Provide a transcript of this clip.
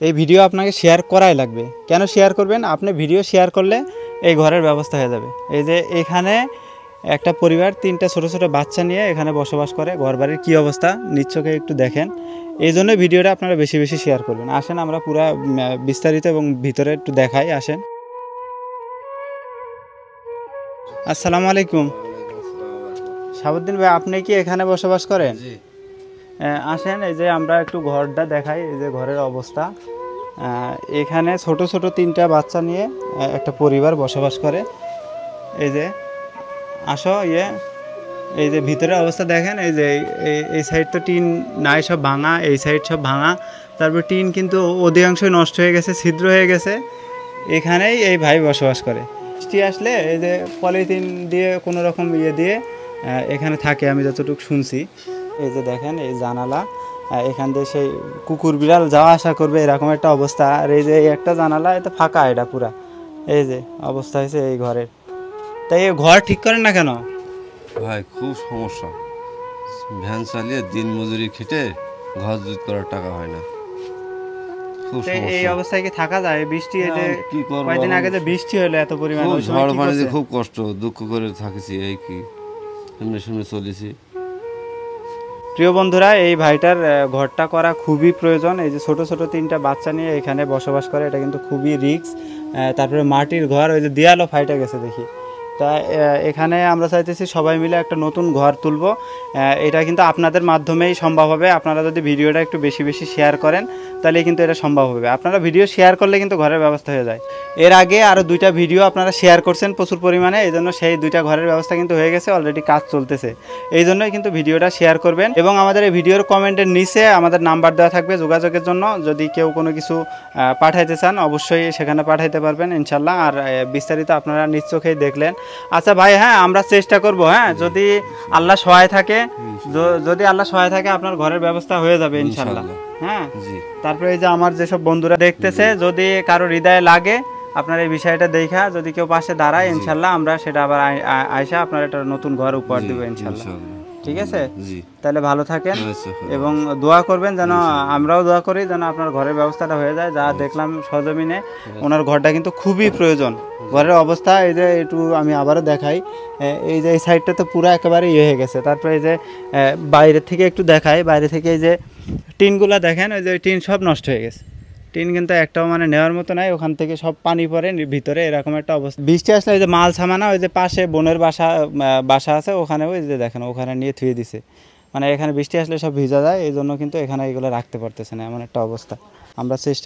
এই ভিডিও আপনাকে শেয়ার করাই লাগবে। কেন শেয়ার করবেন? আপনি ভিডিও শেয়ার করলে এই ঘরের ব্যবস্থা হয়ে যাবে। এই যে এখানে একটা পরিবার 3টা ছোটো ছোটো বাচ্চা নিয়ে এখানে বসবাস করে। ঘরবাড়ির কী অবস্থা নিশ্চয়ই একটু দেখেন। এই জন্য ভিডিওটা আপনারা বেশি বেশি শেয়ার করবেন। আসেন আমরা পুরা বিস্তারিত এবং ভিতরে একটু দেখাই। আসেন। আসসালামু আলাইকুম। শাহাবুদ্দিন ভাই, আপনি কি এখানে বসবাস করেন? আসেন, এই যে আমরা একটু ঘরটা দেখাই। এই যে ঘরের অবস্থা। এখানে ছোট ছোট 3টা বাচ্চা নিয়ে একটা পরিবার বসবাস করে। এই যে আসো এই যে ভিতরের অবস্থা দেখেন। এই যে এই সাইড তো টিন নাই, সব ভাঙা। এই সাইড সব ভাঙা। তারপর টিন কিন্তু অধিকাংশই নষ্ট হয়ে গেছে, ছিদ্র হয়ে গেছে। এখানেই এই ভাই বসবাস করে। বৃষ্টি আসলে এই যে পলিথিন দিয়ে কোনো রকম দিয়ে এখানে থাকে, আমি যতটুকু শুনছি। এই যে দেখেন এই জানালা, এখান দিয়ে সেই কুকুর বিড়াল যাওয়া আসা করবে এরকম একটা অবস্থা। আর এই যে একটা জানালা, এটা ফাঁকা, এটা পুরা। এই যে অবস্থা হয়েছে এই ঘরের। তাই এই ঘর ঠিক করেন না কেন ভাই? খুব সমস্যা। ভ্যান চালিয়ে দিন মজুরি খেটে ঘর জুত করার টাকা হয় না। খুব সমস্যা। এই অবস্থায় কি থাকা যায়? বৃষ্টি এই যে কি করব, কয়েকদিন আগে যে বৃষ্টি হলো এত পরিমাণ, ওই সময় ঝড় কি পানিতে করছেন? খুব কষ্ট, দুঃখ করে থাকেছি। এই কি এমনি শুনে চলেছি। প্রিয় বন্ধুরা, এই ভাইটার ঘরটা করা খুবই প্রয়োজন। এই যে ছোট ছোট 3টা বাচ্চা নিয়ে এখানে বসবাস করে, এটা কিন্তু খুবই রিস্ক। তারপরে মাটির ঘর, ওই যে দেয়ালও ফাইটা গেছে দেখি। তা এখানে আমরা চাইতেছি সবাই মিলে একটা নতুন ঘর তুলব। এটা কিন্তু আপনাদের মাধ্যমেই সম্ভব হবে। আপনারা যদি ভিডিওটা একটু বেশি বেশি শেয়ার করেন তাহলে কিন্তু এটা সম্ভব হবে। আপনারা ভিডিও শেয়ার করলে কিন্তু ঘরের ব্যবস্থা হয়ে যায়। এর আগে আরও 2টা ভিডিও আপনারা শেয়ার করছেন প্রচুর পরিমাণে, এই জন্য সেই 2টা ঘরের ব্যবস্থা কিন্তু হয়ে গেছে, অলরেডি কাজ চলতেছে। এই জন্যই কিন্তু ভিডিওটা শেয়ার করবেন। এবং আমাদের এই ভিডিওর কমেন্টের নিচে আমাদের নাম্বার দেওয়া থাকবে যোগাযোগের জন্য। যদি কেউ কোনো কিছু পাঠাইতে চান অবশ্যই সেখানে পাঠাইতে পারবেন ইনশাল্লাহ। আর বিস্তারিত আপনারা নিজ চোখেই দেখলেন। আচ্ছা ভাই, হ্যাঁ আমরা চেষ্টা করব। হ্যাঁ, যদি আল্লাহ সহায় থাকে, আপনার ঘরের ব্যবস্থা হয়ে যাবে ইনশাল্লাহ। হ্যাঁ, তারপরে এই যে আমার যেসব বন্ধুরা দেখতেছে, যদি কারো হৃদয়ে লাগে আপনার এই বিষয়টা দেখা, যদি কেউ পাশে দাঁড়ায় ইনশাল্লাহ আমরা সেটা আবার আয়সা আপনার একটা নতুন ঘর উপহার দেবো ইনশাল্লাহ। ঠিক আছে, তাহলে ভালো থাকেন এবং দোয়া করবেন, যেন আমরাও দোয়া করি যেন আপনার ঘরের ব্যবস্থাটা হয়ে যায়। যা দেখলাম সজমিনে, ওনার ঘরটা কিন্তু খুবই প্রয়োজন। ঘরের অবস্থা এই যে একটু আমি আবারও দেখাই। এই যে এই সাইডটা তো পুরো একেবারে হয়ে গেছে। তারপরে এই যে বাইরে থেকে একটু দেখাই, বাইরে থেকে এই যে টিনগুলো দেখেন, ওই যে টিন সব নষ্ট হয়ে গেছে। টিন কিন্তু একটাও মানে নেওয়ার মতো নাই, ওখান থেকে সব পানি পড়ে ভিতরে, এরকম একটা অবস্থা। বৃষ্টি আসলে ওই যে মাল সামানা, ওই যে পাশে বোনের বাসা আছে, ওখানে ওই যে দেখেন ওখানে নিয়ে থুয়ে দিছে। মানে এখানে বৃষ্টি আসলে সব ভিজা যায়, এই জন্য কিন্তু এখানে এগুলো রাখতে পারতেছে না, এমন একটা অবস্থা। আমরা চেষ্টা